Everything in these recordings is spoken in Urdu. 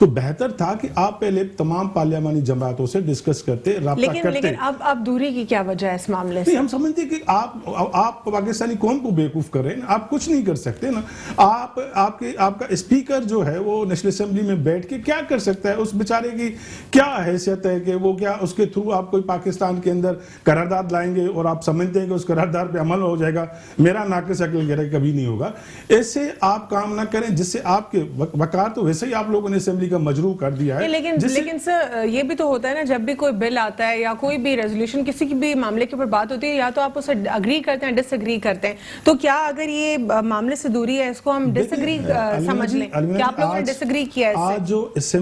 تو بہتر تھا کہ آپ پہلے تمام پارلیمانی جماعتوں سے ڈسکس کرتے, رابطہ کرتے. لیکن اب دوری کی کیا وجہ ہے اس معاملے سے؟ نہیں, ہم سمجھتے ہیں کہ آپ پاکستانی قوم کو بیوقوف کر رہے ہیں, آپ کچھ نہیں کر سکتے نا. آپ کا اسپیکر جو ہے وہ نیشنل اسمبلی میں بیٹھ کے کیا کر سکتا ہے؟ اس بیچارے کی کیا حیثیت ہے کہ وہ کیا اس کے تھرو آپ کوئی پاکستان کے اندر قرارداد لائیں گے اور آپ سمجھتے ہیں کہ اس قرارداد پہ عمل ہو جائے گا؟ میرا ناقص عقل کہہ رہا ہے کبھی نہیں ہوگا. ایسے آپ کام نہ کریں جس سے آپ کے وقار تو ویسے ہی آپ لوگوں نے اسمبلی کا مجروح کر دیا ہے. لیکن سر یہ بھی تو ہوتا ہے نا, جب بھی کوئی بل آتا ہے یا کوئی بھی ریزولوشن کسی کی بھی معاملے کے اوپر بات ہوتی ہے, یا تو آپ اسے اگری کرتے ہیں, ڈس اگری کرتے ہیں. تو کیا اگر یہ معاملے سے دوری ہے اس کو ہم ڈس اگری سمجھ لیں کہ آپ لوگوں نے ڈس اگری کیا ہے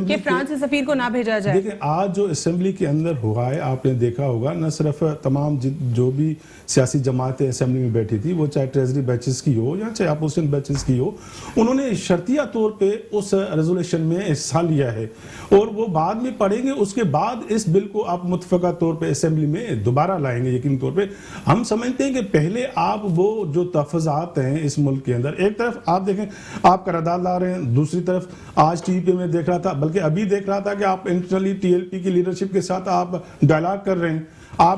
کہ فرانس کے سفیر کو نہ بھیجا جائے؟ دیکھیں آج جو اسمبلی کے اندر ہوا ہے, آپ نے دیکھا ہوگا, نہ صرف تمام جو بھی سیاسی جماعتیں اسمبلی میں بیٹھی تھی, وہ چاہے ٹریزری بیچز کی ہو یا چاہے اپوزیشن بیچز کی ہو, انہوں نے شرطیہ طور پہ اس ریزولوشن میں حصہ لیا ہے اور وہ بعد میں پڑھیں گے. اس کے بعد اس بل کو آپ متفقہ طور پہ اسمبلی میں دوبارہ لائیں گے یقینی طور پہ. ہم سمجھتے ہیں کہ پہلے آپ وہ جو تحفظات ہیں اس ملک کے اندر, ایک طرف آپ دیکھیں آپ قرارداد لا رہے ہیں, دوسری طرف آج ٹی وی پہ میں دیکھ رہا تھا, بلکہ ابھی دیکھ رہا تھا کہ آپ انٹرنلی ٹی ایل پی کی لیڈرشپ کے ساتھ آپ ڈائلاگ کر رہے ہیں.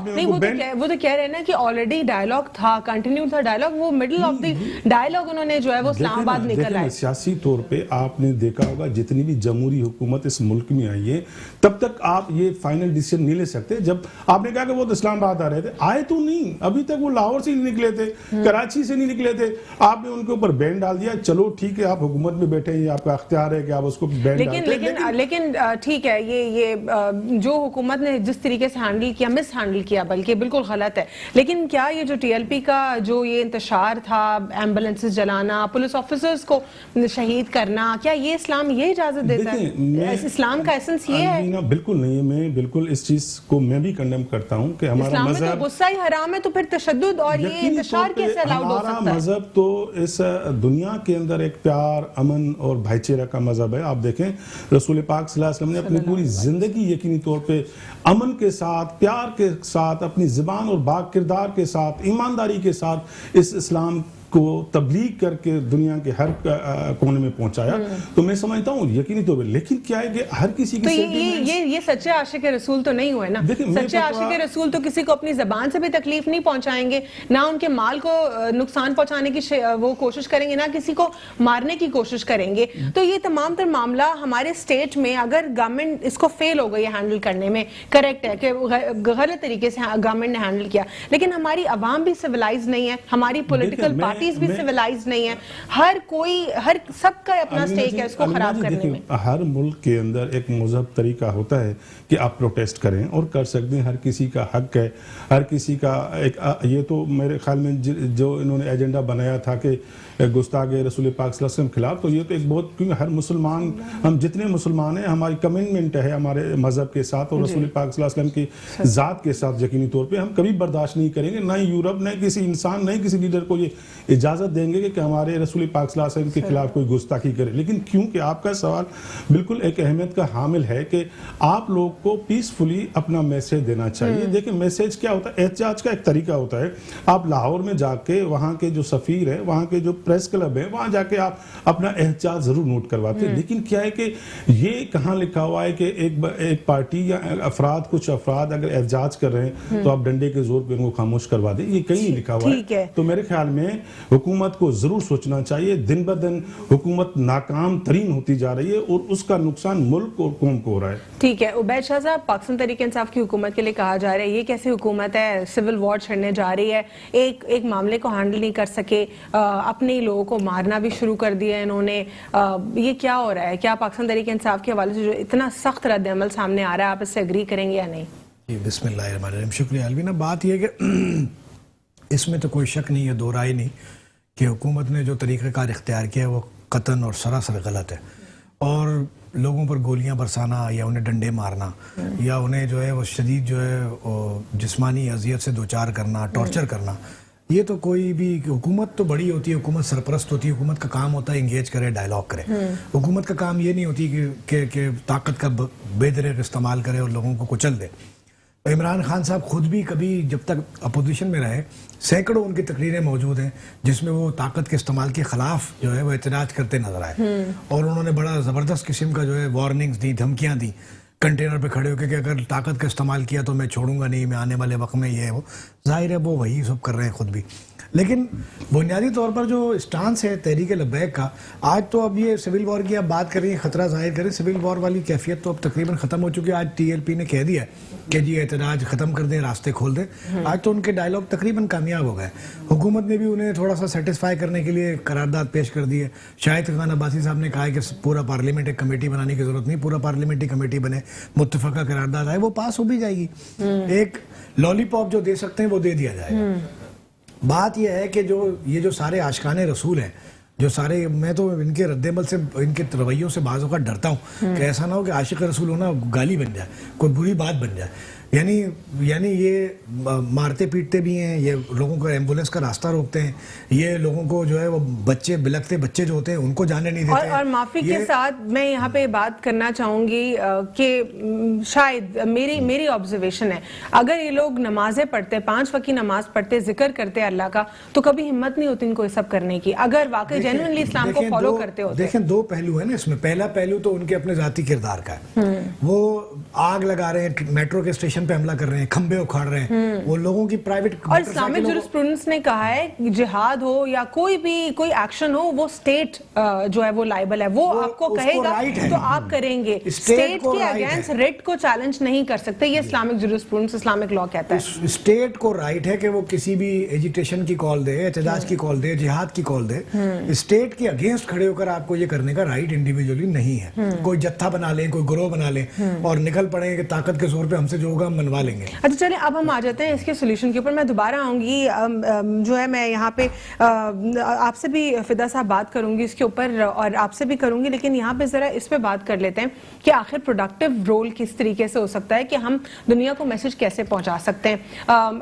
نہیں, وہ تو کہہ رہے ہیں نا کہ آلریڈی ڈائلاگ تھا, کنٹینیو تھا ڈائلاگ, وہ مڈل آف دی ڈائلاگ انہوں نے جو ہے وہ اسلام آباد نکل آئے. سیاسی طور پہ آپ نے دیکھا ہوگا جتنی بھی جمہوری حکومت اس ملک میں آئی ہے, تب تک آپ یہ فائنل ڈیسیژن نہیں لے سکتے. جب آپ نے کہا کہ وہ تو اسلام آباد آ رہے تھے, آئے تو نہیں, ابھی تک وہ لاہور سے نہیں نکلے تھے, کراچی سے نہیں نکلے تھے, آپ نے ان کے اوپر بین ڈال دیا. چلو ٹھیک ہے, آپ حکومت میں بیٹھے ہیں, آپ کا اختیار ہے کہ آپ اس کو بین ڈالتے ہیں. لیکن ٹھیک ہے, یہ جو حکومت نے جس طریقے سے ہینڈل کیا, مس ہینڈل کیا بلکہ بالکل غلط ہے. لیکن کیا یہ جو ٹی ایل پی کا جو یہ انتشار تھا, ایمبولینسز جلانا, پولیس آفیسرز کو شہید کرنا, کیا یہ اسلام یہ اجازت دیتا ہے؟ اسلام کا ایسنس یہ ہے؟ بالکل نہیں ہے. میں بالکل اس چیز کو میں بھی کنڈیم کرتا ہوں کہ ہمارا اسلام میں مذہب تو غصہ ہی حرام ہے, تو پھر تشدد اور یہ انتشار کیسے الاؤڈ ہو سکتا ہے؟ ہمارا مذہب تو اس دنیا کے اندر ایک پیار, امن اور بھائی چارہ کا مذہب ہے. آپ دیکھیں رسول پاک صلی اللہ علیہ وسلم نے اپنی پوری زندگی یقینی طور پہ امن کے ساتھ, پیار کے ساتھ, اپنی زبان اور با کردار کے ساتھ, ایمانداری کے ساتھ اس اسلام کو تبلیغ کر کے دنیا کے ہر کونے میں پہنچایا. تو میں سمجھتا ہوں یقینی طور پہ, لیکن کیا ہے کہ ہر کسی کی یہ سچے عاشق رسول تو نہیں ہوئے نا. سچے عاشق رسول تو کسی کو اپنی زبان سے بھی تکلیف نہیں پہنچائیں گے, نہ ان کے مال کو نقصان پہنچانے کی وہ کوشش کریں گے, نہ کسی کو مارنے کی کوشش کریں گے. تو یہ تمام تر معاملہ ہمارے اسٹیٹ میں اگر گورنمنٹ اس کو فیل ہو گئی ہے ہینڈل کرنے میں, کریکٹ ہے کہ غلط طریقے سے گورنمنٹ نے ہینڈل کیا, لیکن ہماری عوام بھی سویلائز نہیں ہے, ہماری پولیٹیکل پارٹی بھی سیولائز نہیں ہے, ہر کوئی سب کا اپنا سٹیک ہے اس کو خراب کرنے میں. ہر ملک کے اندر ایک مذہب طریقہ ہوتا ہے کہ آپ پروٹیسٹ کریں اور کر سکتے ہیں, ہر کسی کا حق ہے, ہر کسی کا ایک, یہ تو میرے خیال میں جو انہوں نے ایجنڈا بنایا تھا کہ گستاخ رسول پاک صلی اللہ علیہ وسلم خلاف, تو یہ تو ایک بہت, کیونکہ ہر مسلمان, ہم جتنے مسلمان ہیں ہماری کمٹمنٹ ہے ہمارے مذہب کے ساتھ اور رسول پاک صلی اللہ علیہ وسلم کی ذات کے ساتھ یقینی طور پہ ہم کبھی برداشت نہیں کریں گے, نہ یورپ, نہ کسی انسان, نہ کسی لیڈر کو یہ اجازت دیں گے کہ ہمارے رسول پاک صلی اللہ علیہ وسلم کے خلاف کوئی گستاخی کرے. لیکن کیونکہ آپ کا سوال بالکل ایک اہمیت کا حامل ہے کہ آپ لوگ کو پیسفلی اپنا میسیج دینا چاہیے. دیکھیں میسیج کیا ہوتا ہے, احتجاج کا ایک طریقہ ہوتا ہے. آپ لاہور میں جا کے وہاں کے جو سفیر ہے, وہاں کے جو پریس کلب ہے, وہاں جا کے آپ اپنا احتجاج ضرور نوٹ کرواتے ہیں. لیکن کیا ہے کہ یہ کہاں لکھا ہوا ہے کہ ایک پارٹی یا افراد, کچھ افراد اگر احتجاج کر رہے ہیں تو آپ ڈنڈے کے زور پہ ان کو خاموش کروا دیں, یہ کہیں نہیں لکھا ہوا ہے. تو میرے خیال میں حکومت کو ضرور سوچنا چاہیے, دن بدن حکومت ناکام ترین ہوتی جا رہی ہے اور اس کا نقصان ملک اور قوم کو ہو رہا ہے. ٹھیک ہے عبید شاہ صاحب, پاکستان تحریک انصاف کی حکومت کے لیے کہا جا رہا ہے یہ کیسے حکومت ہے, سول وار چھڑنے جا رہی ہے, ایک معاملے کو ہینڈل نہیں کر سکے, اپنے لوگوں کو مارنا بھی شروع کر دیا انہوں نے. یہ کیا ہو رہا ہے؟ کیا پاکستان تحریک انصاف کے حوالے سے جو اتنا سخت رد عمل سامنے آ رہا ہے, آپ اس سے اگری کریں گے یا نہیں؟ بسم اللہ الرحمن الرحیم. شکریہ الوینا. بات یہ کہ اس میں تو کوئی شک نہیں ہے, دو رائے نہیں, کہ حکومت نے جو طریقہ کار اختیار کیا ہے وہ قطعاً اور سراسر غلط ہے. اور لوگوں پر گولیاں برسانا یا انہیں ڈنڈے مارنا یا انہیں جو ہے وہ شدید جو ہے جسمانی اذیت سے دوچار کرنا, ٹارچر کرنا, یہ تو کوئی بھی, حکومت تو بڑی ہوتی ہے, حکومت سرپرست ہوتی ہے, حکومت کا کام ہوتا ہے انگیج کرے, ڈائلاگ کرے. حکومت کا کام یہ نہیں ہوتی کہ طاقت کا بے دریغ استعمال کرے اور لوگوں کو کچل دے. عمران خان صاحب خود بھی کبھی جب تک اپوزیشن میں رہے سینکڑوں ان کی تقریریں موجود ہیں جس میں وہ طاقت کے استعمال کے خلاف جو ہے وہ احتجاج کرتے نظر آئے، اور انہوں نے بڑا زبردست قسم کا جو ہے وارننگز دی، دھمکیاں دی کنٹینر پہ کھڑے ہو کے کہ اگر طاقت کا استعمال کیا تو میں چھوڑوں گا نہیں، میں آنے والے وقت میں یہ ہے وہ. ظاہر ہے وہ وہی سب کر رہے ہیں خود بھی. لیکن بنیادی طور پر جو اسٹانس ہے تحریک لبیک کا، آج تو اب یہ سول وار کی آپ بات کر رہی ہیں، خطرہ ظاہر کریں، سول وار والی کیفیت تو اب تقریباً ختم ہو چکی ہے. آج ٹی ایل پی نے کہہ دیا ہے کہ جی احتجاج ختم کر دیں، راستے کھول دیں. آج تو ان کے ڈائلاگ تقریباً کامیاب ہو گئے. حکومت نے بھی انہیں تھوڑا سا سیٹسفائی کرنے کے لیے قرارداد پیش کر دی ہے. شاہد خان عباسی صاحب نے کہا ہے کہ پورا پارلیمنٹ ایک کمیٹی بنانے کی ضرورت نہیں، پورا پارلیمنٹ ہی کمیٹی بنے، متفقہ قرارداد آئے، وہ پاس ہو بھی جائے گی. ایک لالی پاپ جو دے سکتے ہیں وہ دے دیا جائے گا. بات یہ ہے کہ یہ جو سارے عاشقان رسول ہیں، جو سارے، میں تو ان کے رد عمل سے، ان کے رویوں سے بعض اوقات ڈرتا ہوں کہ ایسا نہ ہو کہ عاشق رسول ہونا گالی بن جائے، کوئی بری بات بن جائے. یعنی یہ مارتے پیٹتے بھی ہیں، یہ لوگوں کو ایمبولینس کا راستہ روکتے ہیں، یہ لوگوں کو جو ہے وہ بچے، بلکتے بچے جو ہوتے ہیں ان کو جانے نہیں دیتے. اور معافی کے ساتھ میں یہاں پہ بات کرنا چاہوں گی کہ شاید میری آبزرویشن ہے، اگر یہ لوگ نمازیں پڑھتے، 5 وقت کی نماز پڑھتے، ذکر کرتے اللہ کا، تو کبھی ہمت نہیں ہوتی ان کو یہ سب کرنے کی، اگر واقعی جینوئنلی اسلام کو فالو کرتے ہوتے. دیکھیں 2 پہلو ہیں نا اس میں. پہلا پہلو تو ان کے اپنے ذاتی کردار کا ہے. وہ آگ لگا رہے ہیں، میٹرو کے اسٹیشن پہ حملہ کر رہے ہیں، کھمبے اکھاڑ رہے ہیں، وہ لوگوں کی پرائیویٹ. اور اسلامک جورسپروڈنس نے کہا ہے کہ جہاد ہو یا کوئی ایکشن ہو، وہ اسٹیٹ جو ہے وہ لائبل ہے، وہ آپ کو کہے گا تو آپ کریں گے. اسٹیٹ کے اگینسٹ ریٹ کو چیلنج نہیں کر سکتے، یہ اسلامک جورسپروڈنس، اسلامک لا کہتا ہے. اسٹیٹ کو رائٹ ہے کہ وہ کسی بھی ایجیٹیشن کی کال دے، احتجاج کی کال دے، جہاد کی کال دے. اسٹیٹ کے اگینسٹ کھڑے ہو کر آپ کو یہ کرنے کا رائٹ انڈیویجولی نہیں ہے. کوئی جتھا بنا لیں، کوئی گروہ بنا لیں اور نکل پڑیں کہ طاقت کے زور پہ ہم سے جو ہوگا ہم منوا لیں گے. اچھا چلیں اب ہم آ جاتے ہیں اس کے سولوشن کے اوپر. میں دوبارہ آؤں گی، جو ہے میں یہاں پہ آپ سے بھی فدا صاحب بات کروں گی اس کے اوپر اور آپ سے بھی کروں گی، لیکن یہاں پہ ذرا اس پہ بات کر لیتے ہیں کہ آخر پروڈکٹیو رول کس طریقے سے ہو سکتا ہے، کہ ہم دنیا کو میسج کیسے پہنچا سکتے ہیں.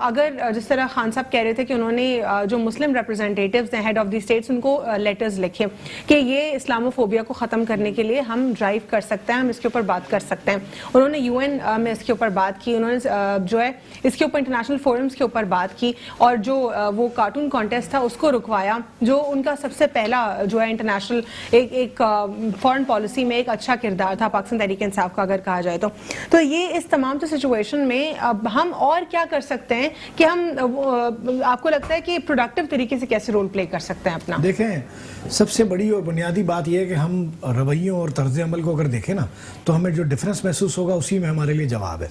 اگر جس طرح خان صاحب کہہ رہے تھے کہ انہوں نے جو مسلم ریپرزینٹیٹیوز ہیں، ہیڈ آف دی اسٹیٹس، ان کو لیٹرز لکھے کہ یہ اسلاموفوبیا کو ختم کرنے کے لیے ہم ڈرائیو کر سکتے ہیں، ہم اس کے اوپر بات کر سکتے ہیں. انہوں نے UN میں اس کے اوپر بات کی، انہوں نے جو ہے اس کے اوپر انٹرنیشنل فورمز کے اوپر بات کی، اور جو وہ کارٹون کانٹیسٹ تھا اس کو رکوایا، جو ان کا سب سے پہلا جو ہے انٹرنیشنل ایک فارن پالیسی میں ایک اچھا کردار تھا پاکستان تحریک انصاف کا اگر کہا جائے تو یہ اس تمام تو سچویشن میں اب ہم اور کیا کر سکتے ہیں کہ ہم، آپ کو لگتا ہے کہ پروڈکٹیو طریقے سے کیسے رول پلے کر سکتے ہیں اپنا؟ دیکھیں سب سے بڑی اور بنیادی بات یہ ہے کہ ہم رویوں اور طرز عمل کو اگر دیکھیں نا تو ہمیں جو ڈفرینس محسوس ہوگا اسی میں ہمارے لیے جواب ہے.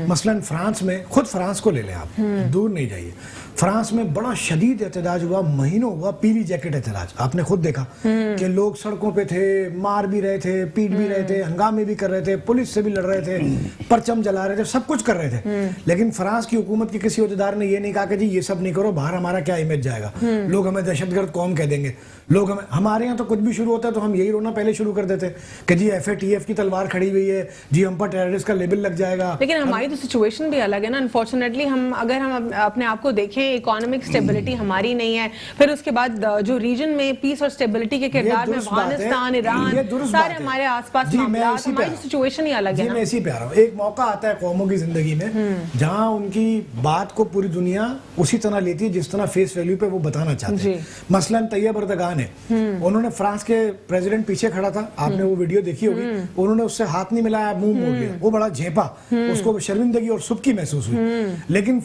مثلا فرانس میں، خود فرانس کو لے لیں آپ، دور نہیں جائیے، فرانس میں بڑا شدید احتجاج ہوا، مہینوں ہوا، پیلی جیکٹ احتجاج. آپ نے خود دیکھا کہ لوگ سڑکوں پہ تھے، مار بھی رہے تھے، پیٹ بھی رہے تھے، ہنگامے بھی کر رہے تھے، پولیس سے بھی لڑ رہے تھے، پرچم جلا رہے تھے، سب کچھ کر رہے تھے. لیکن فرانس کی حکومت کے کسی عہدیدار نے یہ نہیں کہا کہ جی یہ سب نہیں کرو، باہر ہمارا کیا امیج جائے گا، لوگ ہمیں دہشت گرد قوم کہہ دیں گے. لوگ ہمارے یہاں تو کچھ بھی شروع ہوتا ہے تو ہم یہی رونا پہلے شروع کر دیتے کہ جی FATF کی تلوار کھڑی ہوئی ہے، جی ہم پر ٹیررسٹ کا لیبل لگ جائے گا. لیکن ہماری تو سچویشن بھی الگ ہے نا. انفارچونیٹلی اگر ہم اپنے آپ کو دیکھیں، اکانومک اسٹیبلٹی ہماری نہیں ہے، پھر اس کے بعد جو ریجن میں پیس اور اسٹیبلٹی کے کردار میں افغانستان، ایران، سارے ہمارے آس پاس معاملات، ہماری سچویشن ہی الگ ہے. میں اسی پہ آ رہا ہوں. ایک موقع آتا ہے قوموں کی زندگی میں جہاں ان کی بات کو پوری دنیا اسی طرح لیتی ہے جس طرح فیس ویلیو پہ وہ بتانا چاہتے ہیں. مثلا طیب اردگان ہے، انہوں نے فرانس کے پریزیڈنٹ پیچھے کھڑا تھا، آپ نے وہ ویڈیو دیکھی ہوگی، انہوں نے اس سے ہاتھ نہیں ملایا، منہ موڑ لیا، وہ بڑا جھیپا، اس کو شرمندگی اور سبکی محسوس ہوئی. لیکن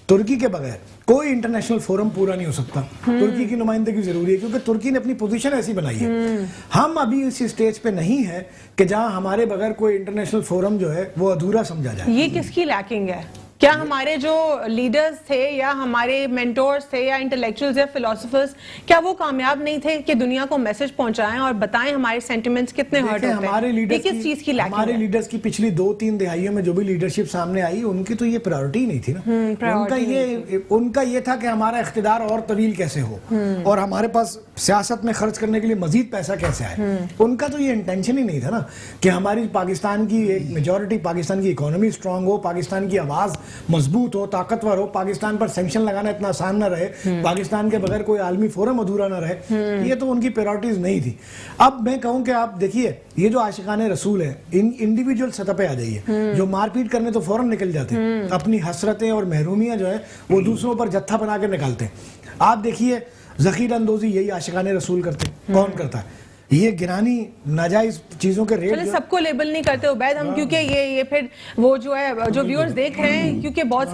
ترکی کے بغیر کوئی انٹرنیشنل فورم پورا نہیں ہو سکتا. ترکی کی نمائندگی ضروری ہے کیونکہ ترکی نے اپنی پوزیشن ایسی بنائی ہے. ہم ابھی اس اسٹیج پہ نہیں ہے کہ جہاں ہمارے بغیر کوئی انٹرنیشنل فورم جو ہے وہ ادھورا سمجھا جائے. یہ کس کی لیکنگ ہے؟ کیا ہمارے جو لیڈرز تھے یا ہمارے مینٹورز تھے یا انٹلیکچوئلز یا فلاسفرز، کیا وہ کامیاب نہیں تھے کہ دنیا کو میسج پہنچائیں اور بتائیں ہمارے سینٹیمنٹس کتنے ہرٹ ہوتے ہیں؟ یہ کس چیز کی لیکنگ ہے؟ ہمارے لیڈرز کی پچھلی 2-3 دہائیوں میں جو بھی لیڈرشپ سامنے آئی، ان کی تو یہ پرائورٹی نہیں تھی نا. ان کا یہ تھا کہ ہمارا اقتدار اور طویل کیسے ہو اور ہمارے پاس سیاست میں خرچ کرنے کے لیے مزید پیسہ کیسے آئے. ان کا تو یہ انٹینشن ہی نہیں تھا نا کہ ہماری پاکستان کی ایک میجورٹی، پاکستان کی اکانومی اسٹرانگ ہو، پاکستان کی آواز مضبوط ہو، طاقتور ہو، پاکستان پر سینکشن لگانا اتنا آسان نہ رہے، پاکستان کے بغیر کوئی عالمی فورم ادھورا نہ رہے. یہ تو ان کی پریورٹیز نہیں تھی. اب میں کہوں کہ آپ دیکھیے یہ جو عاشقان رسول ہیں، انڈیویجول سطح پہ آ جائیے، جو مار پیٹ کرنے تو فوراً نکل جاتے ہیں، اپنی حسرتیں اور محرومیاں جو ہیں وہ دوسروں پر جتھا بنا کے نکالتے ہیں. آپ دیکھیے ذخیرہ اندوزی یہی عاشقان رسول کرتے ہیں. کون کرتا ہے؟ یہ گرانی ناجائز چیزوں کے ریٹ. چلے سب کو لیبل نہیں کرتے عبید ہم، کیونکہ یہ پھر وہ جو ہے جو ویورز دیکھ رہے ہیں، کیونکہ بہت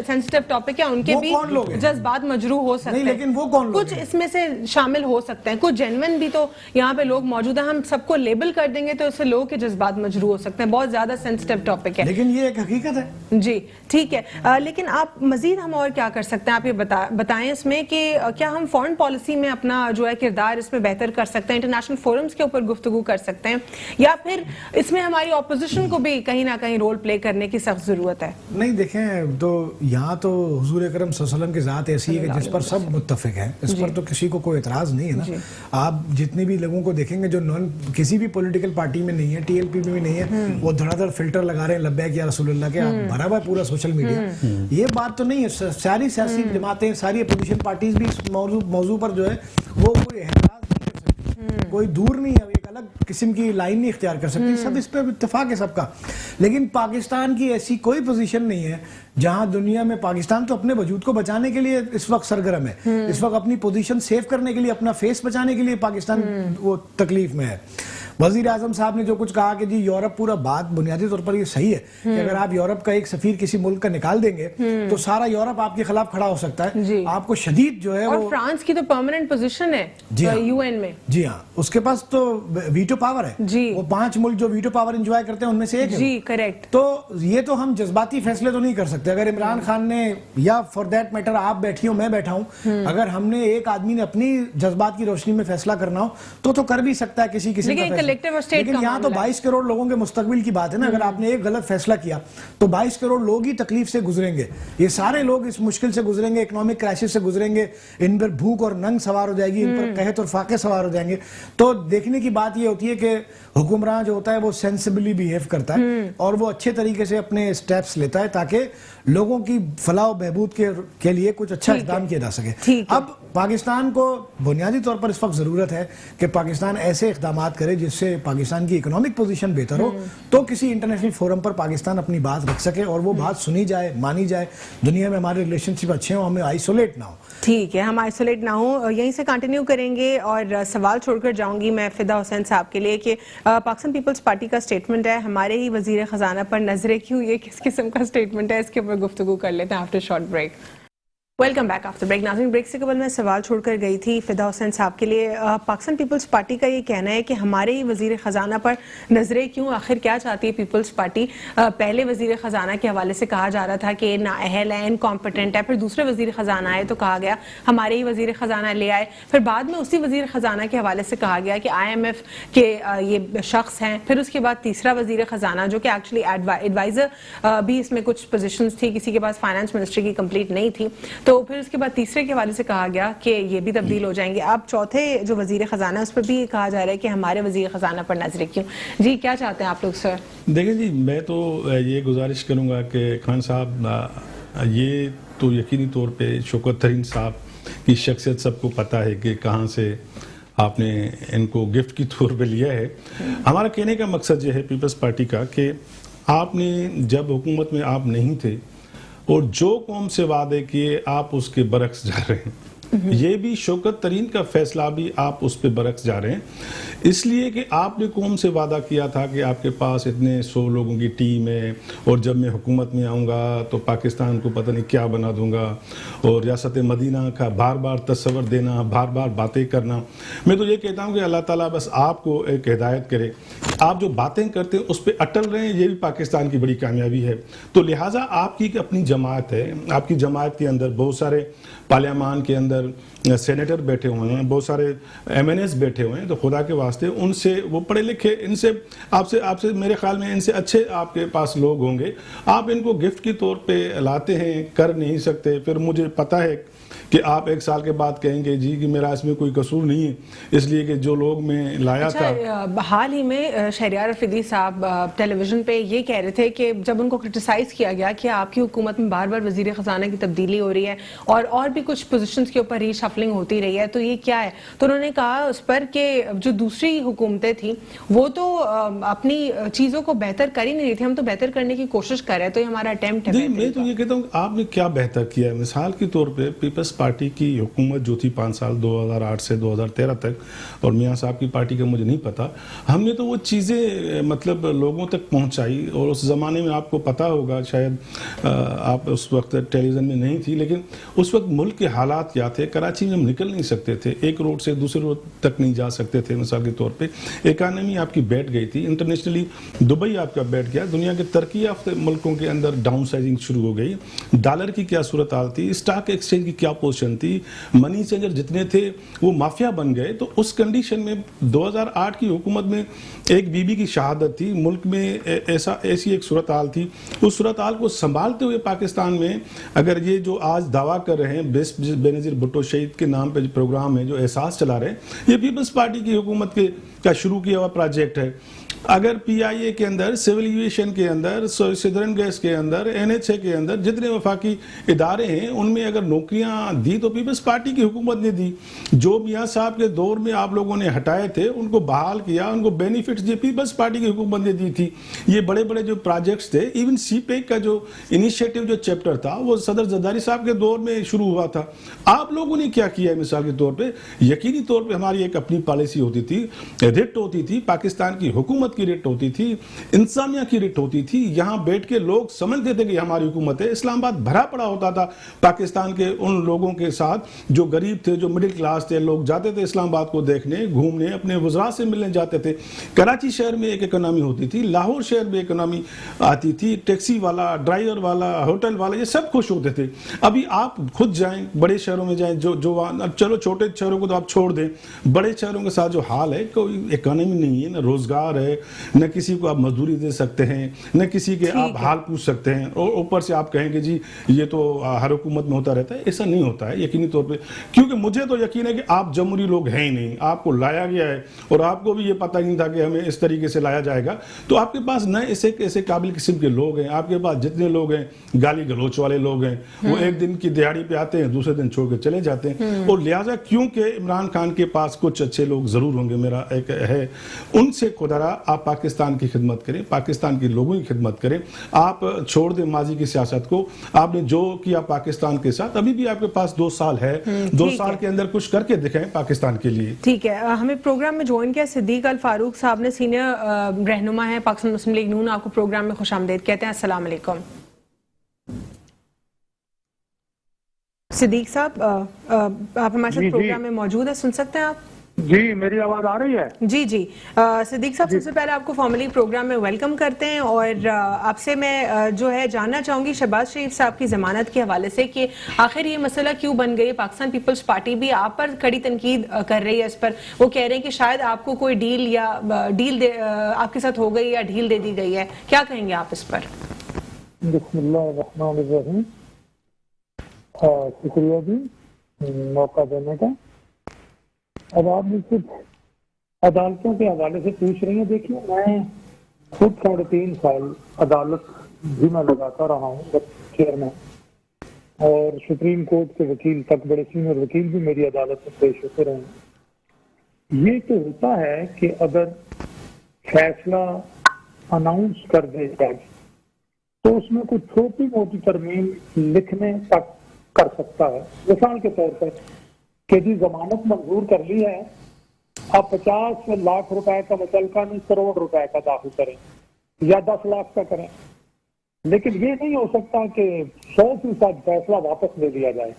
سینسٹیو ٹاپک ہے، ان کے بھی جذبات مجروح ہو سکتے ہیں. لیکن وہ کون لوگ کچھ اس میں سے شامل ہو سکتے ہیں، کچھ جینوین بھی تو یہاں پہ لوگ موجود ہیں. ہم سب کو لیبل کر دیں گے تو اس سے لوگوں کے جذبات مجروح ہو سکتے ہیں. بہت زیادہ سینسٹیو ٹاپک ہے، لیکن یہ ایک حقیقت ہے. جی ٹھیک ہے. لیکن آپ مزید ہم اور کیا کر سکتے ہیں؟ آپ یہ بتائیں اس میں کہ کیا ہم فارن پالیسی میں اپنا جو ہے کردار اس میں بہتر کر سکتے ہیں، انٹرنیشنل فورمز کے اوپر گفتگو کر سکتے ہیں، یا پھر اس میں ہماری اپوزیشن کو بھی کہیں نہ کہیں رول پلے کرنے کی سخت ضرورت ہے؟ نہیں دیکھیں، تو یہاں تو حضور اکرم صلی اللہ علیہ وسلم کی ذات ایسی ہے کہ جس پر سب متفق ہیں، اس پر تو کسی کو کوئی اعتراض نہیں ہے نا. آپ جتنی بھی لوگوں کو دیکھیں گے جو کسی بھی پولیٹیکل پارٹی میں نہیں ہے، ٹی ایل پی میں بھی نہیں ہے، وہ دھڑا دھڑ فلٹر لگا رہے ہیں لبیک یا رسول اللہ کے، بھرا ہوا پورا سوشل میڈیا. یہ بات تو نہیں ہے. ساری سیاسی جماعتیں، ساری اپوزیشن پارٹیز بھی اس موضوع پر جو ہے وہ کوئی اعتراض نہیں کر سکتی، کوئی دور نہیں ہے، ایک الگ قسم کی لائن نہیں اختیار کر سکتی. سب اس پہ اتفاق ہے سب کا. لیکن پاکستان کی ایسی کوئی پوزیشن نہیں ہے جہاں دنیا میں پاکستان تو اپنے وجود کو بچانے کے لیے اس وقت سرگرم ہے، اس وقت اپنی پوزیشن سیو کرنے کے لیے، اپنا فیس بچانے کے لیے پاکستان وہ تکلیف میں ہے. وزیر اعظم صاحب نے جو کچھ کہا کہ جی یورپ، پورا بات بنیادی طور پر یہ صحیح ہے کہ اگر آپ یورپ کا ایک سفیر کسی ملک کا نکال دیں گے تو سارا یورپ آپ کے خلاف کھڑا ہو سکتا ہے. آپ کو شدید جو ہے، اور فرانس کی تو پرماننٹ پوزیشن ہے یو این میں. جی ہاں، اس کے پاس تو ویٹو پاور ہے. وہ 5 ملک جو ویٹو پاور انجوائے کرتے ہیں ان میں سے ایک ہے. جی کریکٹ. تو یہ تو ہم جذباتی فیصلے تو نہیں کر سکتے. اگر عمران خان نے یا فار دیٹ میٹر آپ بیٹھی ہو، میں بیٹھا ہوں، اگر ہم نے ایک آدمی نے اپنی جذبات کی روشنی میں فیصلہ کرنا ہو تو کر بھی سکتا ہے کسی کا فیصلہ. لیکن یہاں تو 22 کروڑ لوگوں کے مستقبل کی بات ہے نا. اگر آپ نے ایک غلط فیصلہ کیا تو 22 کروڑ لوگ ہی تکلیف سے گزریں گے. یہ سارے لوگ اس مشکل سے گزریں گے، اکنامک کرائسس سے گزریں گے، ان پر بھوک اور ننگ سوار ہو جائے گی، ان پر قحط اور فاقے سوار ہو جائیں گے. تو دیکھنے کی بات یہ ہوتی ہے کہ حکمراں جو ہوتا ہے وہ سینسبلی بیہیو کرتا ہے اور وہ اچھے طریقے سے اپنے سٹیپس لیتا ہے تاکہ لوگوں کی فلاح و بہبود کے لیے کچھ اچھا اقدام کیا جا سکے. اب پاکستان کو بنیادی طور پر اس وقت ضرورت ہے کہ پاکستان ایسے اقدامات کرے جس سے پاکستان کی اکنامک پوزیشن بہتر ہو، تو کسی انٹرنیشنل فورم پر پاکستان اپنی بات رکھ سکے اور وہ بات سنی جائے، مانی جائے، دنیا میں ہمارے ریلیشن شپ اچھے ہوں، ہمیں آئسولیٹ نہ ہو. ٹھیک ہے، ہم آئسولیٹ نہ ہوں. یہیں سے کنٹینیو کریں گے اور سوال چھوڑ کر جاؤں گی میں فدا حسین صاحب کے لیے کہ پاکستان پیپلز پارٹی کا سٹیٹمنٹ ہے ہمارے ہی وزیر خزانہ پر نظریں کیوں، یہ کس قسم کا سٹیٹمنٹ ہے؟ اس کے اوپر گفتگو کر لیتے ہیں after short break. Welcome back after break. ناظرین، بریک سے قبل میں سوال چھوڑ کر گئی تھی فدا حسین صاحب کے لیے. پاکستان پیپلز پارٹی کا یہ کہنا ہے کہ ہمارے ہی وزیر خزانہ پر نظریں کیوں، آخر کیا چاہتی ہے پیپلز پارٹی؟ پہلے وزیر خزانہ کے حوالے سے کہا جا رہا تھا کہ نااہل ہے، انکمپیٹنٹ ہے، پھر دوسرے وزیر خزانہ آئے تو کہا گیا ہمارے ہی وزیر خزانہ لے آئے، پھر بعد میں اسی وزیر خزانہ کے حوالے سے کہا گیا کہ IMF کے یہ شخص ہیں، پھر اس کے بعد تیسرا وزیر خزانہ جو کہ ایکچولی ایڈوائزر بھی اس میں کچھ پوزیشنز تھی، کسی کے پاس فائنانس منسٹری کی کمپلیٹ نہیں تھی، تو پھر اس کے بعد تیسرے کے حوالے سے کہا گیا کہ یہ بھی تبدیل ہو جائیں گے. اب چوتھے جو وزیر خزانہ ہے اس پر بھی کہا جا رہا ہے کہ ہمارے وزیر خزانہ پر نظریں کیوں. جی کیا چاہتے ہیں آپ لوگ سر؟ دیکھیں جی، میں تو یہ گزارش کروں گا کہ خان صاحب، یہ تو یقینی طور پہ شوکت ترین صاحب کی شخصیت سب کو پتہ ہے کہ کہاں سے آپ نے ان کو گفٹ کی طور پہ لیا ہے. ہمارا کہنے کا مقصد یہ ہے پیپلز پارٹی کا کہ آپ نے جب حکومت میں آپ نہیں تھے اور جو قوم سے وعدے کیے آپ اس کے برعکس جا رہے ہیں. یہ بھی شوکت ترین کا فیصلہ بھی آپ اس پہ برعکس جا رہے ہیں، اس لیے کہ آپ نے قوم سے وعدہ کیا تھا کہ آپ کے پاس اتنے 100 لوگوں کی ٹیم ہے اور جب میں حکومت میں آؤں گا تو پاکستان کو پتہ نہیں کیا بنا دوں گا، اور ریاست مدینہ کا بار بار تصور دینا، بار بار باتیں کرنا. میں تو یہ کہتا ہوں کہ اللہ تعالیٰ بس آپ کو ایک ہدایت کرے، آپ جو باتیں کرتے ہیں اس پہ اٹل رہیں، یہ بھی پاکستان کی بڑی کامیابی ہے. تو لہٰذا آپ کی اپنی جماعت ہے، آپ کی جماعت کے اندر بہت سارے پارلیمان کے اندر سینیٹر بیٹھے ہوئے ہیں، بہت سارے MNAs بیٹھے ہوئے ہیں، تو خدا کے واسطے ان سے، وہ پڑھے لکھے، ان سے آپ سے میرے خیال میں ان سے اچھے آپ کے پاس لوگ ہوں گے. آپ ان کو گفٹ کی طور پہ لاتے ہیں، کر نہیں سکتے. پھر مجھے پتہ ہے کہ آپ 1 سال کے بعد کہیں گے جی کہ میرا اس میں کوئی قصور نہیں ہے اس لیے کہ جو لوگ میں لایا تھا. حال ہی میں شہریار افریدی صاحب ٹیلی ویژن پہ یہ کہہ رہے تھے کہ جب ان کو کرٹیسائز کیا گیا کہ آپ کی حکومت میں بار بار وزیر خزانہ کی تبدیلی ہو رہی ہے اور بھی کچھ پوزیشنز کے اوپر ری شفلنگ ہوتی رہی ہے تو یہ کیا ہے, تو انہوں نے کہا اس پر کہ جو دوسری حکومتیں تھیں وہ تو اپنی چیزوں کو بہتر کر ہی نہیں رہی تھی, ہم تو بہتر کرنے کی کوشش کر رہے ہیں, تو یہ ہمارا اٹیمپٹ ہے. میں تو یہ کہتا ہوں کہ آپ نے کیا بہتر کیا ہے. مثال کے طور پہ پیپلز پارٹی کی حکومت جو تھی 5 سال 2008 سے 2013 تک, اور میاں صاحب کی پارٹی کا مجھے نہیں پتا, ہم نے تو وہ چیزیں مطلب لوگوں تک پہنچائی. اور اس زمانے میں آپ کو پتا ہوگا, شاید آپ اس وقت ٹیلی ویژن میں نہیں تھی, لیکن اس وقت ملک کے حالات کیا تھے. کراچی میں ہم نکل نہیں سکتے تھے, ایک روڈ سے دوسرے روڈ تک نہیں جا سکتے تھے. مثال کے طور پہ اکانومی آپ کی بیٹھ گئی تھی, انٹرنیشنلی دبئی آپ کا بیٹھ گیا, دنیا کے ترقی یافتہ ملکوں کے اندر ڈاؤن سائزنگ شروع ہو گئی. ڈالر کی کیا صورتحال تھی, اسٹاک ایکسچینج کی کیا پوزیشن تھی, منی چینجر جتنے تھے وہ مافیا بن گئے. تو اس کنڈیشن میں 2008 کی حکومت میں ایک بی بی کی شہادت تھی, ملک میں ایسی ایک صورتحال تھی. اس صورتحال کو سنبھالتے ہوئے پاکستان میں اگر یہ جو آج دعویٰ کر رہے ہیں بے نظیر بھٹو شہید کے نام پہ جو پروگرام ہے, جو احساس چلا رہے ہیں, یہ پیپلز پارٹی کی حکومت کا شروع کیا ہوا پروجیکٹ ہے. اگر پی آئی اے کے اندر, سول ایویشن کے اندر, سدرن گیس کے اندر, این ایچ اے کے اندر جتنے وفاقی ادارے ہیں ان میں اگر نوکریاں دی تو پیپلز پارٹی کی حکومت نے دی. جو میاں صاحب کے دور میں آپ لوگوں نے ہٹائے تھے ان کو بحال کیا, ان کو بینیفٹس دی, پیپلز پارٹی کی حکومت نے دی تھی. یہ بڑے بڑے جو پروجیکٹس تھے, ایون سی پیک کا جو انیشیٹو جو چیپٹر تھا وہ صدر زرداری صاحب کے دور میں شروع ہوا تھا. آپ لوگوں نے کیا کیا ہے؟ مثال کے طور پہ یقینی طور پہ ہماری ایک اپنی پالیسی ہوتی تھی, ریٹ ہوتی تھی, پاکستان کی حکومت کی ریٹ ہوتی تھی, انسانیہ کی ریٹ ہوتی تھی. یہاں بیٹھ کے لوگ سمجھتے تھے کہ ہماری حکومت ہے. اسلام آباد بھرا پڑا ہوتا تھا پاکستان کے ان لوگوں کے ساتھ جو غریب تھے, جو مڈل کلاس تھے. لوگ جاتے تھے اسلام آباد کو دیکھنے, گھومنے, اپنے وزراء سے ملنے جاتے تھے. کراچی شہر میں ایک اکنامی ہوتی تھی, لاہور شہر میں اکنامی آتی تھی, ٹیکسی والا, ڈرائیور والا, ہوٹل والا, یہ سب خوش ہوتے تھے. ابھی آپ خود جائیں, بڑے شہروں میں جائیں, جو چلو چھوٹے شہروں کو تو آپ چھوڑ دیں, بڑے شہروں کے ساتھ جو حال ہے, کوئی اکانومی نہیں ہے, نہ روزگار ہے, نہ کسی کو آپ مزدوری دے سکتے ہیں, نہ کسی کے آپ حال پوچھ سکتے ہیں, اور اوپر سے آپ کہیں کہ جی یہ تو ہر حکومت میں ہوتا رہتا ہے. ایسا نہیں ہوتا ہے یقینی طور پہ, کیونکہ مجھے تو یقین ہے کہ آپ جمہوری لوگ ہیں ہی نہیں. آپ کو لایا گیا ہے اور آپ کو بھی یہ پتہ نہیں تھا کہ ہمیں اس طریقے سے لایا جائے گا. تو آپ کے پاس نہ ایسے قابل قسم کے لوگ ہیں. آپ کے پاس جتنے لوگ ہیں گالی گلوچ والے لوگ ہیں, وہ ایک دن کی دیہاڑی پہ آتے ہیں, دوسرے دن چھوڑ کے چلے جاتے ہیں. اور لہٰذا کیونکہ عمران خان کے پاس کچھ اچھے لوگ ضرور ہوں گے, میرا ایک ہے, ان سے خدا آپ پاکستان کی خدمت کریں, پاکستان کے لوگوں کی خدمت کریں. آپ چھوڑ دیں ماضی کی سیاست کو. آپ نے جو کیا پاکستان کے ساتھ, ابھی بھی آپ کے پاس 2 سال ہے, 2 سال کے اندر کچھ کر کے دکھائیں پاکستان کے لیے. ٹھیک ہے, ہمیں پروگرام میں جوائن کیا صدیق الفاروق صاحب نے, سینئر رہنما ہے پاکستان مسلم لیگ نون. آپ کو پروگرام میں خوش آمدید کہتے ہیں. السلام علیکم صدیق صاحب, آپ ہمارے ساتھ پروگرام میں موجود ہیں, سن سکتے ہیں آپ؟ جی, میری آواز آ رہی ہے؟ جی جی. صدیق صاحب, سب سے پہلے آپ کو فارملی پروگرام میں ویلکم کرتے ہیں, اور آپ سے میں جو ہے جاننا چاہوں گی شہباز شریف صاحب کی ضمانت کے حوالے سے کہ آخر یہ مسئلہ کیوں بن گئی. پاکستان پیپلز پارٹی بھی آپ پر کڑی تنقید کر رہی ہے اس پر. وہ کہہ رہے ہیں کہ شاید آپ کو کوئی ڈیل آپ کے ساتھ ہو گئی یا ڈھیل دے دی گئی ہے. کیا کہیں گے آپ اس پر؟ بسم اللہ الرحمن الرحیم. شکریہ جی موقع دینے کا. اب آپ مجھ سے عدالتوں کے حوالے سے پوچھ رہی ہیں. دیکھیے, میں خود 3.5 سال عدالت بھی میں لگاتا رہا ہوں چیئرمین, اور سپریم کورٹ کے وکیل تک, بڑے سینئر وکیل بھی میری عدالت میں پیش ہوتے رہے ہیں. یہ تو ہوتا ہے کہ اگر فیصلہ اناؤنس کر دے جائے تو اس میں کوئی چھوٹی موٹی ترمیم لکھنے تک کر سکتا ہے. مثال کے طور پر کہ جی ضمانت منظور کر لی ہے, آپ 50 لاکھ روپے کا متعلقہ نہیں, کروڑ روپے کا داخل کریں یا 10 لاکھ کا کریں, لیکن یہ نہیں ہو سکتا کہ 100% فیصلہ واپس لے لیا جائے.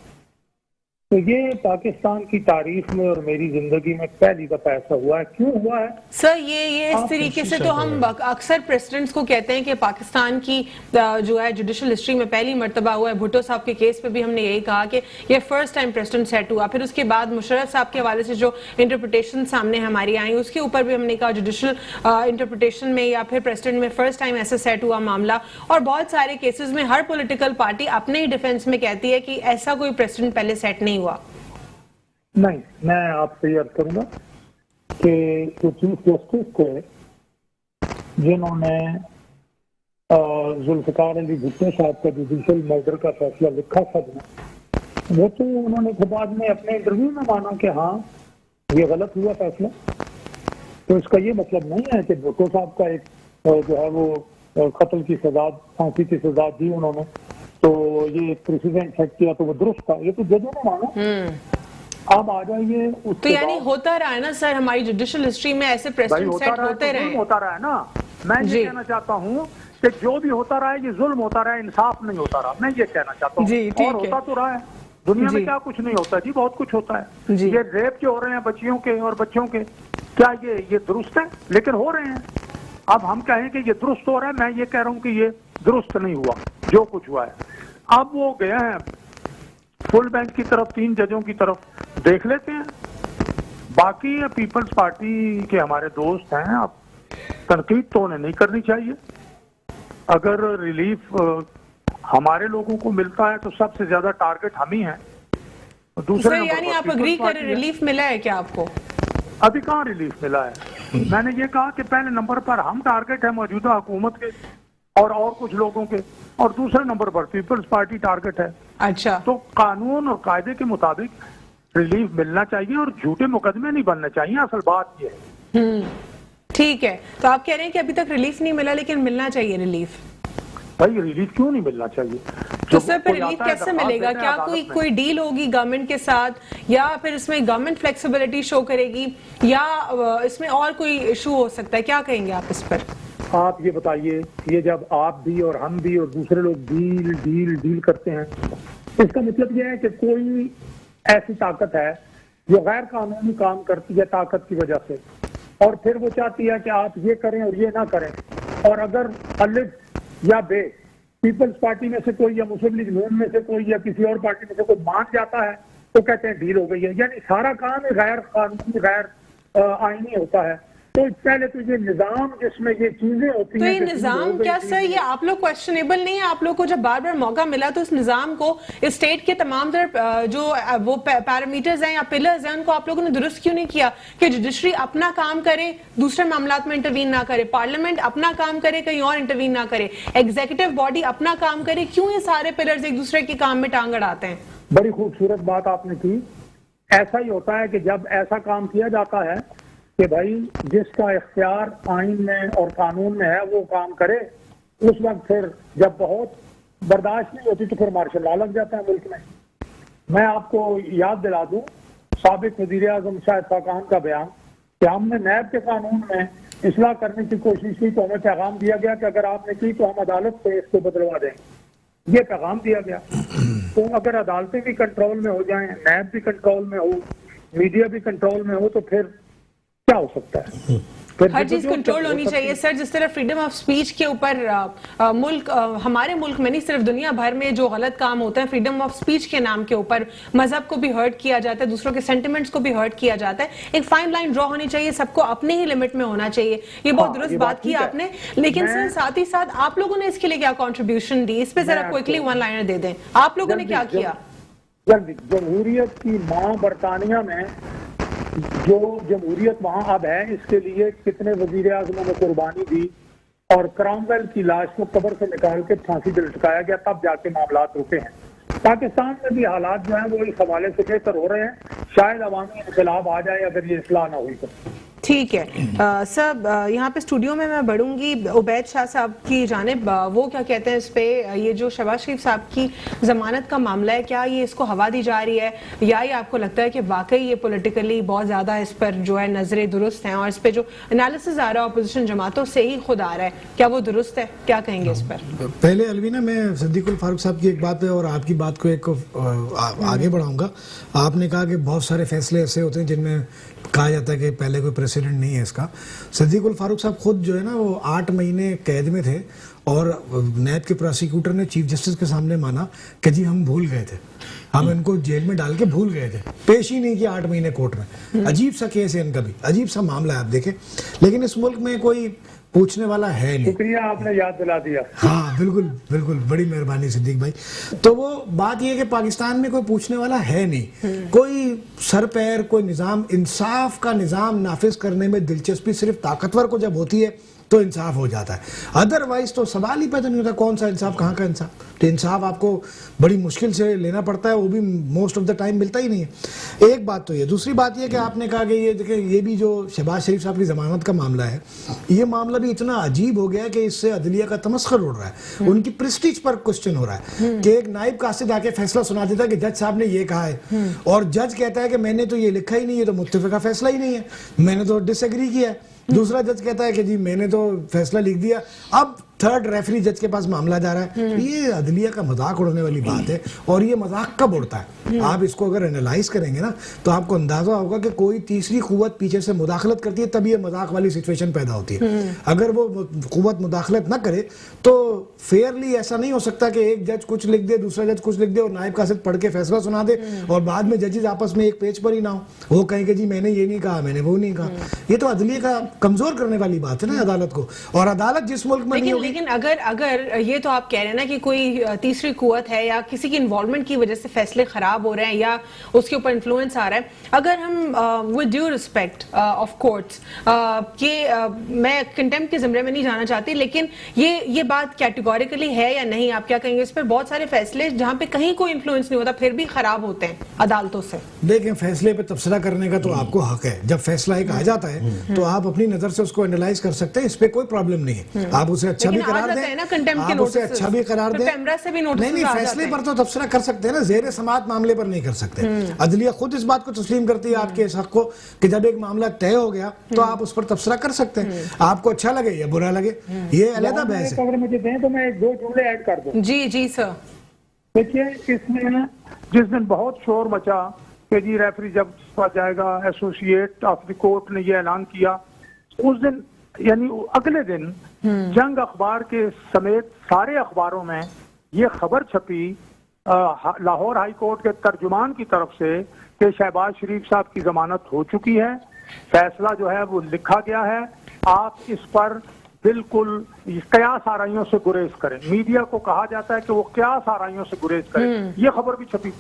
تو یہ پاکستان کی تاریخ میں اور میری زندگی میں پہلی دفعہ ایسا ہوا ہے. کیوں ہوا ہے سر یہ اس طریقے سے تو ہم اکثر پریسیڈنٹس کو کہتے ہیں کہ پاکستان کی جو ہے جوڈیشل ہسٹری میں پہلی مرتبہ ہوا ہے. بھٹو صاحب کے کیس پہ بھی ہم نے یہی کہا کہ یہ فرسٹ ٹائم پریسیڈنٹ سیٹ ہوا. پھر اس کے بعد مشرف صاحب کے حوالے سے جو انٹرپریٹیشن سامنے ہماری آئیں اس کے اوپر بھی ہم نے کہا جوڈیشل انٹرپریٹیشن میں یا پھر پریسیڈنٹ میں فرسٹ ٹائم ایسا سیٹ ہوا معاملہ. اور بہت سارے کیسز میں ہر پولیٹیکل پارٹی اپنے ہی ڈیفینس میں کہتی ہے کہ ایسا کوئی پریسیڈنٹ پہلے سیٹ نہیں ہوا. نہیں, میں آپ سے یہ عرض کروں گا کہ جو چیف جسٹس تھے جنہوں نے ذوالفقار علی بھٹو صاحب کا جوڈیشل مرڈر کا فیصلہ لکھا تھا, وہ تو انہوں نے بعد میں اپنے انٹرویو میں مانا کہ ہاں یہ غلط ہوا فیصلہ. تو اس کا یہ مطلب نہیں ہے کہ بھٹو صاحب کا ایک جو ہے وہ قتل کی سزا, پھانسی کی سزا دی انہوں نے تو یہ پریسیڈنٹ سیٹ کیا تو وہ درست تھا. یہ تو ججوں نے مانا. اب آ جائیے تو یعنی ہوتا رہا ہے نا سر, ہماری جوڈیشل ہسٹری میں ایسے پریسیڈنٹ سیٹ ہوتے رہے. ہوتا رہا ہے نا. میں یہ کہنا چاہتا ہوں کہ جو بھی ہوتا رہا ہے یہ ظلم ہوتا رہا ہے, انصاف نہیں ہوتا رہا. میں یہ کہنا چاہتا ہوں. اور ہوتا تو رہا ہے دنیا میں, کیا کچھ نہیں ہوتا جی, بہت کچھ ہوتا ہے. یہ ریپ جو ہو رہے ہیں بچیوں کے اور بچوں کے, کیا یہ درست ہے؟ لیکن ہو رہے ہیں. اب ہم کہیں کہ یہ درست ہو رہا ہے, میں یہ کہہ رہا ہوں کہ یہ درست نہیں ہوا جو کچھ ہوا ہے. اب وہ گئے ہیں فل بینچ کی طرف, 3 ججوں کی طرف, دیکھ لیتے ہیں. باقی پیپلز پارٹی کے ہمارے دوست ہیں, اب تنقید تو انہیں نہیں کرنی چاہیے. اگر ریلیف ہمارے لوگوں کو ملتا ہے تو سب سے زیادہ ٹارگٹ ہم ہی ہیں. دوسرے یعنی آپ اگری کریں ریلیف ملا ہے کیا آپ کو؟ ابھی کہاں ریلیف ملا ہے. میں نے یہ کہا کہ پہلے نمبر پر ہم ٹارگٹ ہیں موجودہ حکومت کے اور کچھ لوگوں کے, اور دوسرے نمبر پر پیپلز پارٹی ٹارگٹ ہے. اچھا, تو قانون اور قاعدے کے مطابق ریلیف ملنا چاہیے اور جھوٹے مقدمے نہیں بننے چاہیے. اصل بات یہ ہے. ٹھیک ہے, تو آپ کہہ رہے ہیں کہ ابھی تک ریلیف نہیں ملا لیکن ملنا چاہیے ریلیف. بھائی ریلیف کیوں نہیں ملنا چاہیے؟ تو سر پھر ریلیف کیسے ملے گا؟ کیا کوئی ڈیل ہوگی گورنمنٹ کے ساتھ, یا پھر اس میں گورنمنٹ فلیکسیبلٹی شو کرے گی, یا اس میں اور کوئی ایشو ہو سکتا ہے؟ کیا کہیں گے آپ اس پر؟ آپ یہ بتائیے, یہ جب آپ بھی اور ہم بھی اور دوسرے لوگ ڈیل کرتے ہیں, اس کا مطلب یہ ہے کہ کوئی ایسی طاقت ہے جو غیر قانونی کام کرتی ہے طاقت کی وجہ سے, اور پھر وہ چاہتی ہے کہ آپ یہ کریں اور یہ نہ کریں. اور اگر الف یا بے پیپلز پارٹی میں سے کوئی یا مسلم لیگ نون میں سے کوئی یا کسی اور پارٹی میں سے کوئی مان جاتا ہے تو کہتے ہیں ڈیل ہو گئی ہے. یعنی سارا کام غیر قانونی غیر آئینی ہوتا ہے. تو پہلے تو یہ نظام جس میں یہ چیزیں ہوتی ہیں, تو یہ نظام کیا سر, یہ آپ لوگ کوشچنیبل نہیں ہے؟ آپ لوگ کو جب بار بار موقع ملا تو اس نظام کو, اسٹیٹ کے تمام تر جو وہ پیرامیٹرز ہیں یا پلرز ہیں ان کو آپ لوگوں نے درست کیوں نہیں کیا کہ جوڈیشری اپنا کام کرے, دوسرے معاملات میں انٹروین نہ کرے, پارلیمنٹ اپنا کام کرے, کہیں اور انٹروین نہ کرے, ایگزیکٹو باڈی اپنا کام کرے؟ کیوں یہ سارے پلرز ایک دوسرے کے کام میں ٹانگ اڑاتے ہیں؟ بڑی خوبصورت بات آپ نے کی. ایسا ہی ہوتا ہے کہ جب ایسا کام کیا جاتا ہے کہ بھائی جس کا اختیار آئین میں اور قانون میں ہے وہ کام کرے, اس وقت پھر جب بہت برداشت نہیں ہوتی تو پھر مارشل لا لگ جاتا ہے ملک میں. میں آپ کو یاد دلا دوں سابق وزیر اعظم شاہد خاقان کا بیان کہ ہم نے نیب کے قانون میں اصلاح کرنے کی کوشش کی تو ہمیں پیغام دیا گیا کہ اگر آپ نے کی تو ہم عدالت سے اس کو بدلوا دیں. یہ پیغام دیا گیا. تو اگر عدالتیں بھی کنٹرول میں ہو جائیں, نیب بھی کنٹرول میں ہو, میڈیا بھی کنٹرول میں ہو, تو پھر کیا ہو سکتا ہے؟ ہر چیز کنٹرول ہونی چاہیے سر. جس طرح فریڈم آف سپیچ کے اوپر ملک, ہمارے ملک میں نہیں صرف دنیا بھر میں جو غلط کام ہوتا ہے فریڈم آف سپیچ کے نام کے اوپر مذہب کو بھی ہرٹ کیا جاتا ہے, دوسروں کے سینٹیمنٹس کو بھی ہرٹ کیا جاتا ہے. ایک فائن لائن ڈرا ہونی چاہیے, سب کو اپنے ہی لمٹ میں ہونا چاہیے. یہ بہت درست بات کی آپ نے, لیکن سر ساتھ ہی ساتھ آپ لوگوں نے اس کے لیے کیا کنٹریبیوشن دی, اس پہ ذرا کوئکلی ون لائنر دے دیں. آپ لوگوں نے کیا کیا؟ جمہوریت کی ماں برطانیہ میں جو جمہوریت وہاں اب ہے, اس کے لیے کتنے وزیر اعظموں نے قربانی دی, اور کرامویل کی لاش کو قبر سے نکال کے پھانسی پہ لٹکایا گیا, تب جا کے معاملات رکے ہیں. پاکستان میں بھی حالات جو ہیں وہ اس حوالے سے بہتر ہو رہے ہیں. شاید عوامی انقلاب آ جائے اگر یہ اصلاح نہ ہوئی تو. ٹھیک ہے سب یہاں پہ اسٹوڈیو میں بڑھوں گی عبید شاہ صاحب کی جانب. وہ کیا کہتے ہیں اس پہ, یہ جو شہباز شریف صاحب کی ضمانت کا معاملہ ہے, کیا یہ اس کو ہوا دی جا رہی ہے یا یہ آپ کو لگتا ہے کہ واقعی یہ پولیٹیکلی بہت زیادہ اس پر جو ہے نظریں درست ہیں, اور اس پہ جو انالیسز آ رہا ہے اپوزیشن جماعتوں سے ہی خود آ رہا ہے, کیا وہ درست ہے؟ کیا کہیں گے اس پر؟ پہلے الوینہ میں صدیق الفاروق صاحب کی ایک بات پہ اور آپ کی بات کو ایک آگے بڑھاؤں گا. آپ نے کہا کہ بہت سارے فیصلے ایسے ہوتے ہیں جن میں کہا جاتا ہے کہ پہلے کوئی پریسیڈنٹ نہیں ہے اس کا. صدیق الفاروق صاحب خود جو ہے نا وہ 8 مہینے قید میں تھے, اور نیب کے پروسیکیوٹر نے چیف جسٹس کے سامنے مانا کہ جی ہم بھول گئے تھے, ہم ان کو جیل میں ڈال کے بھول گئے تھے, پیش ہی نہیں کیا 8 مہینے کورٹ میں. عجیب سا کیس ہے ان کا بھی, عجیب سا معاملہ ہے آپ دیکھیں. لیکن اس ملک میں کوئی پوچھنے والا ہے نہیں. شکریہ, آپ نے یاد دلا دیا. ہاں بالکل بالکل, بڑی مہربانی صدیق بھائی. تو وہ بات یہ ہے کہ پاکستان میں کوئی پوچھنے والا ہے نہیں, کوئی سر پیر کوئی نظام, انصاف کا نظام نافذ کرنے میں دلچسپی صرف طاقتور کو جب ہوتی ہے تو انصاف ہو جاتا ہے, ادروائز تو سوال ہی پیدا نہیں ہوتا کون سا انصاف, کہاں کا انصاف. تو انصاف آپ کو بڑی مشکل سے لینا پڑتا ہے, وہ بھی موسٹ آف دا ٹائم ملتا ہی نہیں ہے. ایک بات تو یہ. دوسری بات یہ کہ آپ نے کہا کہ یہ دیکھیں یہ بھی جو شہباز شریف صاحب کی ضمانت کا معاملہ ہے, یہ معاملہ بھی اتنا عجیب ہو گیا ہے کہ اس سے عدلیہ کا تمسخر اڑ رہا ہے, ان کی پریسٹیج پر کوسچن ہو رہا ہے کہ ایک نائب قاصد آ کے فیصلہ سنا دیتا ہے کہ جج صاحب نے یہ کہا ہے, اور جج کہتا ہے کہ میں نے تو یہ لکھا ہی نہیں ہے, تو متفقہ فیصلہ ہی نہیں ہے, میں نے تو ڈس ایگری کیا ہے. دوسرا جج کہتا ہے کہ جی میں نے تو فیصلہ لکھ دیا. اب تھرڈ ریفری جج کے پاس معاملہ جا رہا ہے. یہ عدلیہ کا مذاق اڑنے والی بات ہے, اور یہ مذاق کب اڑتا ہے آپ اس کو اگر انالائز کریں گے نا تو آپ کو اندازہ ہوگا کہ کوئی تیسری قوت پیچھے سے مداخلت کرتی ہے تب یہ مذاق والی سچویشن پیدا ہوتی ہے. اگر وہ قوت مداخلت نہ کرے تو فیئرلی ایسا نہیں ہو سکتا کہ ایک جج کچھ لکھ دے, دوسرا جج کچھ لکھ دے, اور نائب قاصد پڑھ کے فیصلہ سنا دے, اور بعد میں ججز آپس میں ایک پیج پر ہی نہ ہو, وہ کہیں کہ جی میں نے یہ نہیں کہا, میں نے وہ نہیں کہا. یہ تو عدلیہ کا کمزور کرنے والی بات ہے نا عدالت کو. اور عدالت جس ملک میں نہیں ہوگی, لیکن اگر یہ تو آپ کہہ رہے ہیں نا کہ کوئی تیسری قوت ہے یا کسی کی انوالومنٹ کی وجہ سے فیصلے خراب ہو رہے ہیں یا اس کے اوپر انفلوئنس آ رہا ہے, اگر ہم with due respect of courts, یہ میں کنٹمپٹ کے زمرے میں نہیں جانا چاہتی, لیکن یہ بات کیٹیگوریکلی ہے یا نہیں, آپ کیا کہیں گے اس پر؟ بہت سارے فیصلے جہاں پہ کہیں کوئی انفلوئنس نہیں ہوتا پھر بھی خراب ہوتے ہیں عدالتوں سے. دیکھیں فیصلے پہ تبصرہ کرنے کا تو آپ کو حق ہے, جب فیصلہ ایک آ جاتا ہے تو آپ اپنی نظر سے اس کو انالائز کر سکتے ہیں, اس پہ کوئی پرابلم نہیں ہے. آپ اسے اچھا بھی قرار دیں, آپ اسے اچھا بھی قرار دیں, نہیں فیصلے پر تو تبصرہ کر سکتے ہیں نا, زیر سماعت معاملے پر نہیں کر سکتے. عدلیہ خود اس بات کو تسلیم کرتی ہے آپ کے اس حق کو کہ جب ایک معاملہ طے ہو گیا تو آپ اس پر تبصرہ کر سکتے ہیں, آپ کو اچھا لگے یا برا لگے, یہ علیحدہ بحث ہے. اگر مجھے دیں تو میں 2 جملے ایڈ کر دوں. جی سر. دیکھیے اس میں جس دن بہت شور مچا کہ جی ریفری جب جائے گا, ایسوسیٹ آف دی کورٹ نے یہ اعلان کیا, اس دن یعنی اگلے دن جنگ اخبار کے سمیت سارے اخباروں میں یہ خبر چھپی لاہور ہائی کورٹ کے ترجمان کی طرف سے کہ شہباز شریف صاحب کی ضمانت ہو چکی ہے, فیصلہ جو ہے وہ لکھا گیا ہے, آپ اس پر بالکل قیاس آرائیوں سے گریز کریں. میڈیا کو کہا جاتا ہے کہ وہ قیاس آرائیوں سے گریز کریں, یہ خبر بھی چھپی.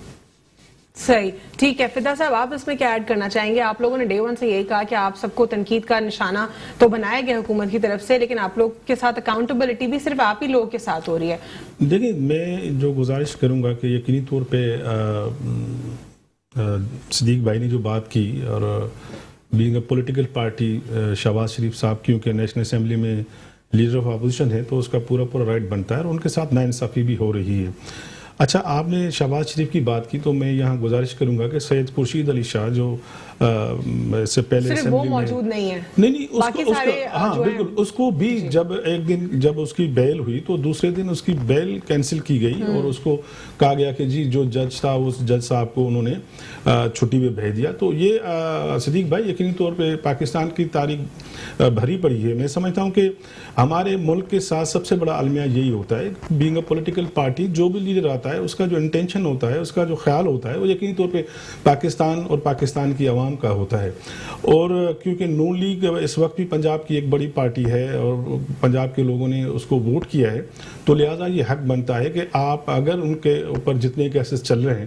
صحیح, ٹھیک ہے. فدا صاحب آپ اس میں کیا ایڈ کرنا چاہیں گے؟ آپ لوگوں نے ڈے ون سے یہی کہا کہ آپ سب کو تنقید کا نشانہ تو بنایا گیا حکومت کی طرف سے, لیکن آپ لوگ کے ساتھ اکاؤنٹیبلٹی بھی صرف آپ ہی لوگوں کے ساتھ ہو رہی ہے. دیکھیں میں جو گزارش کروں گا کہ یقینی طور پہ صدیق بھائی نے جو بات کی, اور being a political party Shehbaz Sharif صاحب کیونکہ نیشنل اسمبلی میں لیڈر آف اپوزیشن ہے تو اس کا پورا رائٹ بنتا ہے, اور ان کے ساتھ ناانصافی بھی ہو رہی ہے. اچھا, آپ نے شہباز شریف کی بات کی تو میں یہاں گزارش کروں گا کہ سید خورشید علی شاہ جو اس سے پہلے صرف وہ موجود نہیں ہے, نہیں ہاں بالکل, اس کو بھی جب ایک دن جب اس کی بیل ہوئی تو دوسرے دن اس کی بیل کینسل کی گئی, اور اس کو کہا گیا کہ جی جو جج تھا اس جج صاحب کو انہوں نے چھٹی پہ بھیج دیا. تو یہ صدیق بھائی یقینی طور پہ پاکستان کی تاریخ بھری پڑی ہے. میں سمجھتا ہوں کہ ہمارے ملک کے ساتھ سب سے بڑا المیہ یہی ہوتا ہے, بینگ اے پولیٹیکل پارٹی جو بھی لیڈر آتا ہے اس کا جو انٹینشن ہوتا ہے, اس کا جو خیال ہوتا ہے, وہ یقینی طور پہ پاکستان اور پاکستان کی عوام کا ہوتا ہے. اور کیونکہ نون لیگ اس وقت بھی پنجاب کی ایک بڑی پارٹی ہے اور پنجاب کے لوگوں نے اس کو ووٹ کیا ہے, تو لہٰذا یہ حق بنتا ہے کہ آپ اگر ان کے اوپر جتنے کیسز چل رہے ہیں,